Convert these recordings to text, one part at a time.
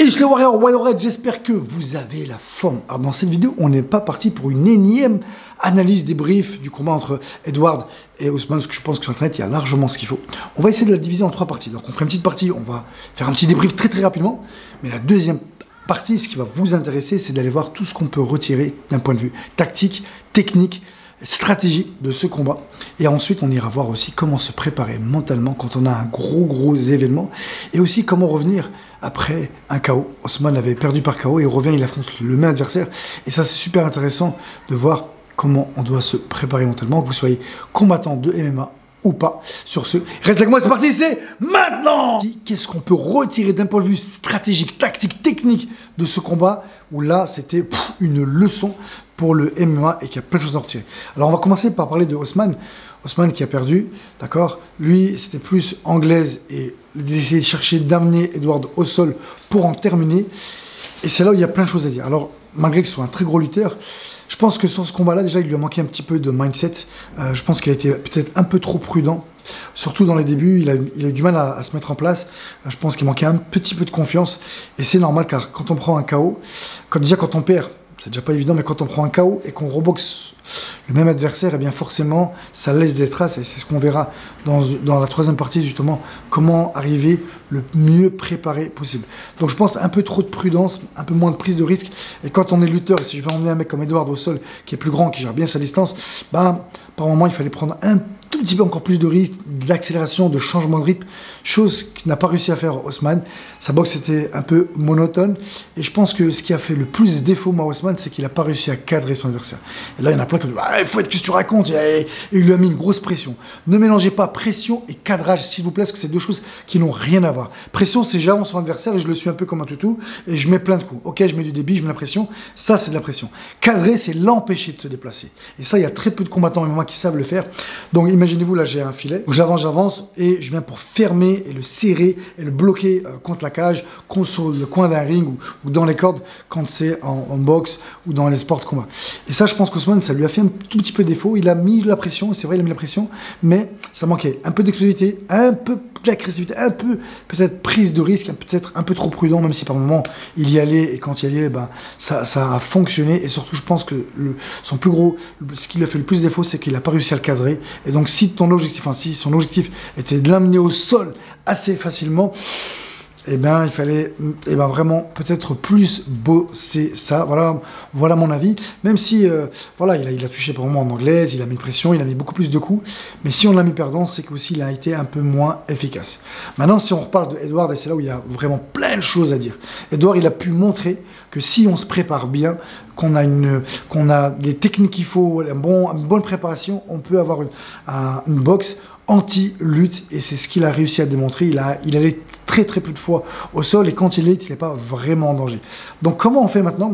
Et je le Warrior Wild, j'espère que vous avez la forme. Alors dans cette vidéo, on n'est pas parti pour une énième analyse débrief du combat entre Edward et Ousmane, parce que je pense que sur Internet, il y a largement ce qu'il faut. On va essayer de la diviser en 3 parties. Donc on fera une petite partie, on va faire un petit débrief très rapidement. Mais la deuxième partie, ce qui va vous intéresser, c'est d'aller voir tout ce qu'on peut retirer d'un point de vue tactique, technique, stratégie de ce combat. Et ensuite, on ira voir aussi comment se préparer mentalement quand on a un gros événement. Et aussi comment revenir après un KO. Ousmane avait perdu par KO et il revient, il affronte le même adversaire. Et ça, c'est super intéressant de voir comment on doit se préparer mentalement, que vous soyez combattant de MMA ou pas. Sur ce, reste avec moi, c'est parti, c'est maintenant. Qu'est-ce qu'on peut retirer d'un point de vue stratégique, tactique, technique de ce combat, où là, c'était une leçon pour le MMA et qu'il y a plein de choses à en retirer. Alors, on va commencer par parler de Ousmane. Ousmane qui a perdu, d'accord. Lui, c'était plus anglaise et d'essayer de chercher d'amener Edward au sol pour en terminer. Et c'est là où il y a plein de choses à dire. Alors, malgré que ce soit un très gros lutteur, je pense que sur ce combat-là, déjà, il lui a manqué un petit peu de mindset. Je pense qu'il a été peut-être un peu trop prudent. Surtout dans les débuts, il a eu du mal à se mettre en place. Je pense qu'il manquait un petit peu de confiance. Et c'est normal, car quand on prend un KO, quand on perd, c'est déjà pas évident, mais quand on prend un KO et qu'on reboxe le même adversaire, eh bien forcément, ça laisse des traces. Et c'est ce qu'on verra dans la troisième partie, justement, comment arriver le mieux préparé possible. Donc je pense un peu trop de prudence, un peu moins de prise de risque. Et quand on est lutteur, si je vais emmener un mec comme Edward au sol, qui est plus grand, qui gère bien sa distance, bah, par moment, il fallait prendre un tout petit peu encore plus de risque, d'accélération, de changement de rythme, chose qu'il n'a pas réussi à faire Ousmane. Sa boxe était un peu monotone. Et je pense que ce qui a fait le plus défaut à Ousmane, c'est qu'il n'a pas réussi à cadrer son adversaire. Et là, il y en a plein qui disent ah, il faut être que tu racontes. Et il lui a mis une grosse pression. Ne mélangez pas pression et cadrage, s'il vous plaît, parce que c'est deux choses qui n'ont rien à voir. Pression, c'est j'avance son adversaire et je le suis un peu comme un toutou et je mets plein de coups. Ok, je mets du débit, je mets la pression. Ça, c'est de la pression. Cadrer, c'est l'empêcher de se déplacer. Et ça, il y a très peu de combattants MMA qui savent le faire. Donc, imaginez-vous, là, j'ai un filet. J'avance et je viens pour fermer et le serrer et le bloquer contre la cage, sur le coin d'un ring ou dans les cordes quand c'est en boxe ou dans les sports de combat. Et ça, je pense qu'Ousmane, ça lui a fait un tout petit peu défaut. Il a mis la pression, c'est vrai, il a mis la pression, mais ça manquait un peu d'explosivité, un peu d'agressivité, un peu peut-être prise de risque, peut-être un peu trop prudent, même si par moment il y allait et quand il y allait, ben, ça a fonctionné. Et surtout, je pense que ce qui lui a fait le plus défaut, c'est qu'il n'a pas réussi à le cadrer. Et donc, si son objectif était de l'amener au sol assez facilement, eh bien, il fallait vraiment peut-être plus bosser ça. Voilà mon avis. Même si, voilà, il a touché par moment en anglaise, il a mis une pression, il a mis beaucoup plus de coups. Mais si on l'a mis perdant, c'est qu'aussi il a été un peu moins efficace. Maintenant, si on reparle de Edward, et c'est là où il y a vraiment plein de choses à dire. Edward, il a pu montrer que si on se prépare bien, qu'on a les techniques qu'il faut, une bonne préparation, on peut avoir une boxe anti-lutte, et c'est ce qu'il a réussi à démontrer. Il allait très peu de fois au sol, et quand il n'est pas vraiment en danger. Donc comment on fait maintenant?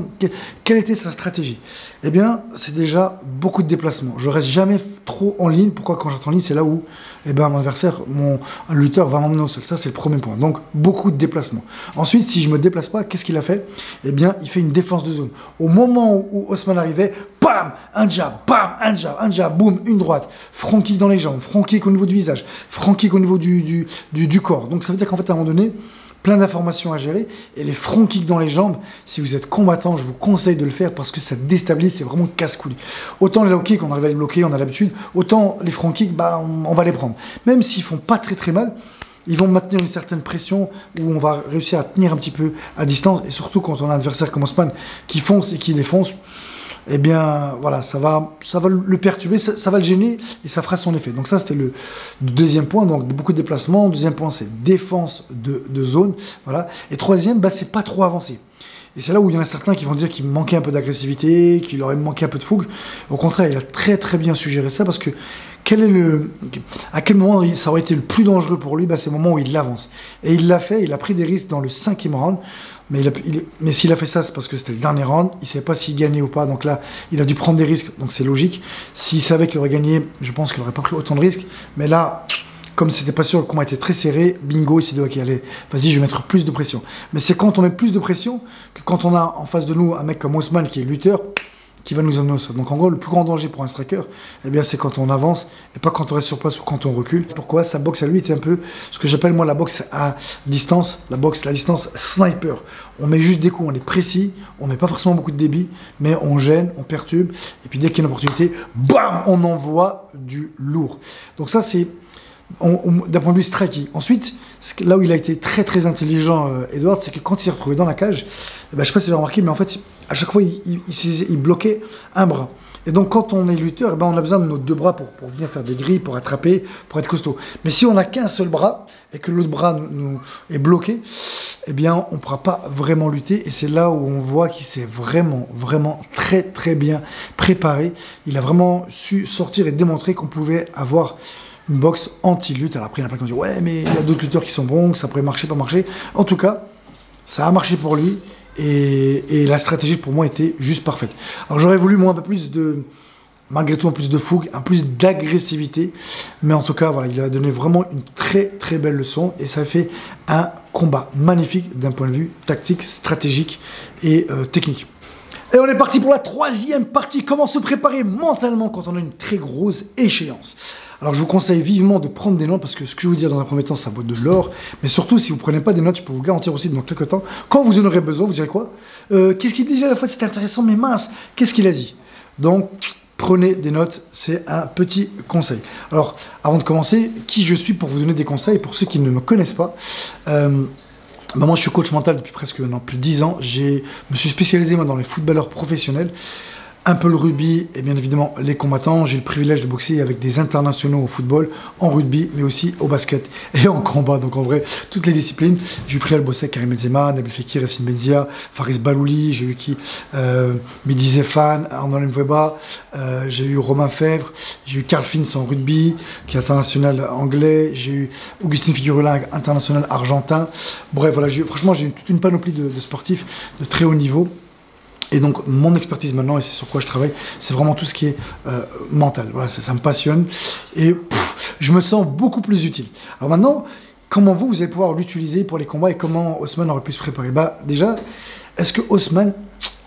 Quelle était sa stratégie? Eh bien, c'est déjà beaucoup de déplacements. Je reste jamais trop en ligne. Pourquoi? Quand j'entre en ligne, c'est là où mon adversaire, mon lutteur va m'emmener au sol. Ça, c'est le premier point. Donc, beaucoup de déplacements. Ensuite, si je me déplace pas, qu'est-ce qu'il a fait? Eh bien, il fait une défense de zone. Au moment où Ousmane arrivait, bam, un jab, boum, une droite, front kick dans les jambes, front kick au niveau du visage, front kick au niveau du corps. Donc, ça veut dire qu'en fait, à un moment donné, plein d'informations à gérer, et les front kicks dans les jambes, si vous êtes combattant, je vous conseille de le faire parce que ça déstabilise, c'est vraiment casse-couille. Autant les low kicks, on arrive à les bloquer, on a l'habitude, autant les front kicks, bah, on va les prendre. Même s'ils font pas très mal, ils vont maintenir une certaine pression où on va réussir à tenir un petit peu à distance, et surtout quand on a un adversaire comme Ousmane qui fonce et qui défonce, eh bien, voilà, ça va le perturber, ça va le gêner, et ça fera son effet. Donc ça, c'était le deuxième point, donc beaucoup de déplacements. Deuxième point, c'est défense de zone, voilà. Et troisième, bah, c'est pas trop avancé. Et c'est là où il y en a certains qui vont dire qu'il manquait un peu d'agressivité, qu'il aurait manqué un peu de fougue. Au contraire, il a très bien suggéré ça, parce que à quel moment ça aurait été le plus dangereux pour lui? Bah, c'est le moment où il avance. Et il l'a fait, il a pris des risques dans le 5e round. Mais s'il a fait ça, c'est parce que c'était le dernier round. Il ne savait pas s'il gagnait ou pas. Donc là, il a dû prendre des risques. Donc c'est logique. S'il savait qu'il aurait gagné, je pense qu'il n'aurait pas pris autant de risques. Mais là, comme c'était pas sûr, le combat était très serré, bingo, il s'est dit ok, allez, vas-y, je vais mettre plus de pression. Mais c'est quand on met plus de pression que quand on a en face de nous un mec comme Ousmane qui est lutteur, qui va nous emmener au sol. Donc en gros, le plus grand danger pour un striker, eh bien, c'est quand on avance et pas quand on reste sur place ou quand on recule. Pourquoi? Sa boxe à lui était un peu ce que j'appelle moi la boxe à distance, la distance sniper. On met juste des coups, on est précis, on met pas forcément beaucoup de débit, mais on gêne, on perturbe, et puis dès qu'il y a une opportunité, bam, on envoie du lourd. Donc ça, c'est d'un point de vue striking. Ensuite, là où il a été très très intelligent, Edward, c'est que quand il s'est retrouvé dans la cage, je ne sais pas si vous avez remarqué, mais en fait, à chaque fois, il bloquait un bras. Et donc, quand on est lutteur, on a besoin de nos deux bras pour venir faire des grilles, pour attraper, pour être costaud. Mais si on n'a qu'un seul bras et que l'autre bras nous est bloqué, eh bien, on ne pourra pas vraiment lutter. Et c'est là où on voit qu'il s'est vraiment très très bien préparé. Il a vraiment su sortir et démontrer qu'on pouvait avoir une boxe anti-lutte. Alors après, il y en a plein qui ont dit ouais, mais il y a d'autres lutteurs qui sont bons, que ça pourrait marcher, pas marcher. En tout cas, ça a marché pour lui et la stratégie pour moi était juste parfaite. Alors j'aurais voulu moi un peu plus malgré tout un plus de fougue, un plus d'agressivité, mais en tout cas voilà, il a donné vraiment une très très belle leçon et ça fait un combat magnifique d'un point de vue tactique, stratégique et technique. Et on est parti pour la troisième partie, comment se préparer mentalement quand on a une très grosse échéance. Alors je vous conseille vivement de prendre des notes parce que ce que je vais vous dire dans un premier temps, ça vaut de l'or. Mais surtout, si vous ne prenez pas des notes, je peux vous garantir aussi dans quelques temps, quand vous en aurez besoin, vous direz quoi? Qu'est-ce qu'il disait à la fois? C'était intéressant, mais mince, qu'est-ce qu'il a dit? Donc, prenez des notes, c'est un petit conseil. Alors, avant de commencer, qui je suis pour vous donner des conseils? Pour ceux qui ne me connaissent pas, moi je suis coach mental depuis presque plus de 10 ans. Je me suis spécialisé moi, dans les footballeurs professionnels. Un peu le rugby et bien évidemment les combattants. J'ai le privilège de boxer avec des internationaux au football, en rugby, mais aussi au basket et en combat. Donc en vrai, toutes les disciplines. J'ai eu Priel Bossek, Karim Benzema, Nabil Fekir, Yassine Benzia, Faris Balouli, j'ai eu Mehdi Zefan, Arnaud Mveba, j'ai eu Romain Fèvre, j'ai eu Carl Fins en rugby, qui est international anglais, j'ai eu Augustin Figueroa, international argentin. Bref, voilà, franchement, j'ai eu toute une panoplie de sportifs de très haut niveau. Et donc, mon expertise maintenant, et c'est sur quoi je travaille, c'est vraiment tout ce qui est mental. Voilà, ça me passionne. Et je me sens beaucoup plus utile. Alors maintenant, comment vous allez pouvoir l'utiliser pour les combats et comment Osman aurait pu se préparer? Déjà, est-ce que Osman,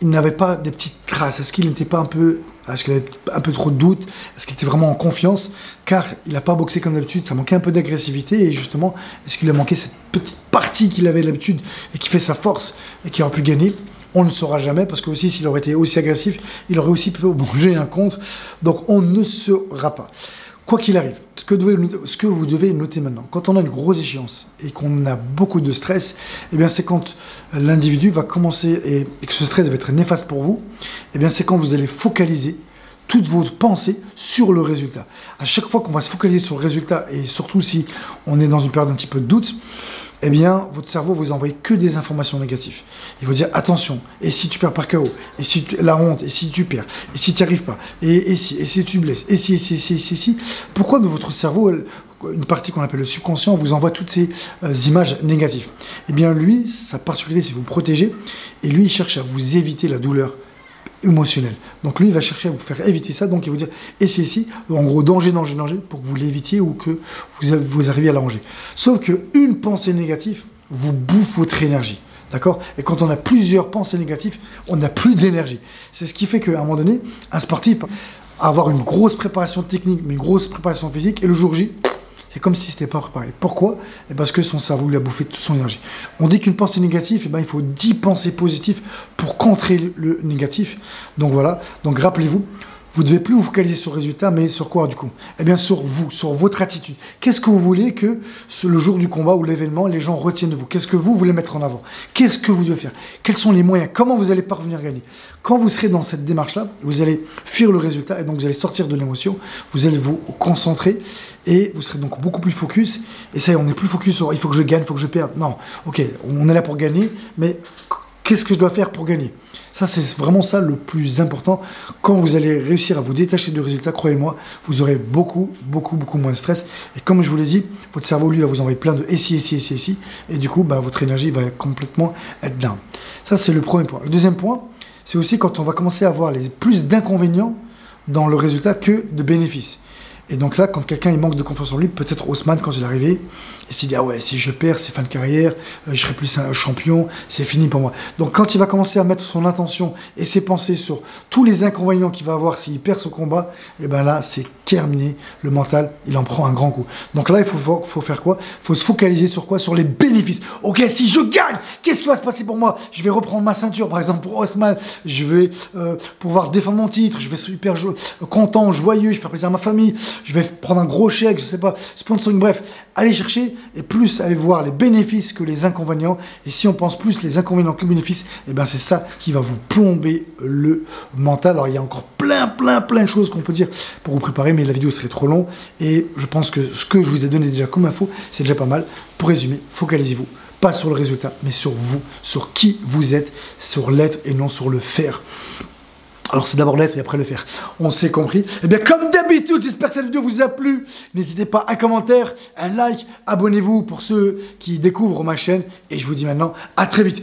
il n'avait pas des petites traces? Est-ce qu'il n'était pas un peu... Est-ce qu'il avait un peu trop de doute? Est-ce qu'il était vraiment en confiance? Car il n'a pas boxé comme d'habitude, ça manquait un peu d'agressivité. Et justement, est-ce qu'il a manqué cette petite partie qu'il avait d'habitude et qui fait sa force et qui aurait pu gagner? On ne le saura jamais parce que aussi s'il aurait été aussi agressif, il aurait aussi pu manger un contre. Donc on ne saura pas. Quoi qu'il arrive, ce que vous devez noter maintenant, quand on a une grosse échéance et qu'on a beaucoup de stress, eh bien c'est quand l'individu va commencer et que ce stress va être néfaste pour vous, eh bien c'est quand vous allez focaliser toutes vos pensées sur le résultat. À chaque fois qu'on va se focaliser sur le résultat et surtout si on est dans une période un petit peu de doute, eh bien, votre cerveau vous envoie que des informations négatives. Il va dire attention, et si tu perds par KO, et si la honte, et si tu perds, et si tu n'y arrives pas, et si tu blesses, et si. Pourquoi dans votre cerveau, une partie qu'on appelle le subconscient, vous envoie toutes ces images négatives? Eh bien, lui, sa particularité, c'est vous protéger, et lui, il cherche à vous éviter la douleur émotionnel. Donc lui, il va chercher à vous faire éviter ça, donc il va vous dire, et c'est ici, en gros, danger, pour que vous l'évitiez ou que vous arriviez à l'arranger. Sauf qu'une pensée négative vous bouffe votre énergie, d'accord? Et quand on a plusieurs pensées négatives, on n'a plus d'énergie. C'est ce qui fait qu'à un moment donné, un sportif va avoir une grosse préparation technique, mais une grosse préparation physique, et le jour J, c'est comme si ce n'était pas préparé. Pourquoi? Et parce que son cerveau lui a bouffé toute son énergie. On dit qu'une pensée négative, eh ben, il faut 10 pensées positives pour contrer le négatif. Donc voilà, donc rappelez-vous, vous ne devez plus vous focaliser sur le résultat, mais sur quoi du coup? Eh bien sur vous, sur votre attitude. Qu'est-ce que vous voulez que le jour du combat ou l'événement, les gens retiennent de vous? Qu'est-ce que vous voulez mettre en avant? Qu'est-ce que vous devez faire? Quels sont les moyens? Comment vous allez parvenir à gagner? Quand vous serez dans cette démarche-là, vous allez fuir le résultat et donc vous allez sortir de l'émotion, vous allez vous concentrer et vous serez donc beaucoup plus focus. Et ça y est, on n'est plus focus sur il faut que je gagne, il faut que je perde. Non, ok, on est là pour gagner, mais qu'est-ce que je dois faire pour gagner? Ça, c'est vraiment ça le plus important. Quand vous allez réussir à vous détacher du résultat, croyez-moi, vous aurez beaucoup moins de stress. Et comme je vous l'ai dit, votre cerveau, lui, va vous envoyer plein de et si. Et du coup, votre énergie va complètement être down. Ça, c'est le premier point. Le deuxième point, c'est aussi quand on va commencer à avoir plus d'inconvénients dans le résultat que de bénéfices. Et donc là, quand quelqu'un il manque de confiance en lui, peut-être Haussmann, quand il est arrivé, il s'est dit, ah ouais, si je perds, c'est fin de carrière, je serai plus un champion, c'est fini pour moi. Donc quand il va commencer à mettre son attention et ses pensées sur tous les inconvénients qu'il va avoir s'il perd ce combat, et ben là, c'est terminé. Le mental, il en prend un grand coup. Donc là, il faut faire quoi? Il faut se focaliser sur quoi? Sur les bénéfices. Ok, si je gagne, qu'est-ce qui va se passer pour moi? Je vais reprendre ma ceinture, par exemple, pour Haussmann, je vais pouvoir défendre mon titre, je vais être super content, joyeux, je vais faire plaisir à ma famille, je vais prendre un gros chèque, je sais pas, sponsoring, bref, allez chercher et plus aller voir les bénéfices que les inconvénients. Et si on pense plus les inconvénients que les bénéfices, et ben c'est ça qui va vous plomber le mental. Alors il y a encore plein de choses qu'on peut dire pour vous préparer, mais la vidéo serait trop longue et je pense que ce que je vous ai donné déjà comme info, c'est déjà pas mal. Pour résumer, focalisez-vous pas sur le résultat, mais sur vous, sur qui vous êtes, sur l'être et non sur le faire. Alors c'est d'abord l'être et après le faire. On s'est compris. Et bien comme d'habitude, j'espère que cette vidéo vous a plu. N'hésitez pas, un commentaire, un like, abonnez-vous pour ceux qui découvrent ma chaîne. Et je vous dis maintenant à très vite.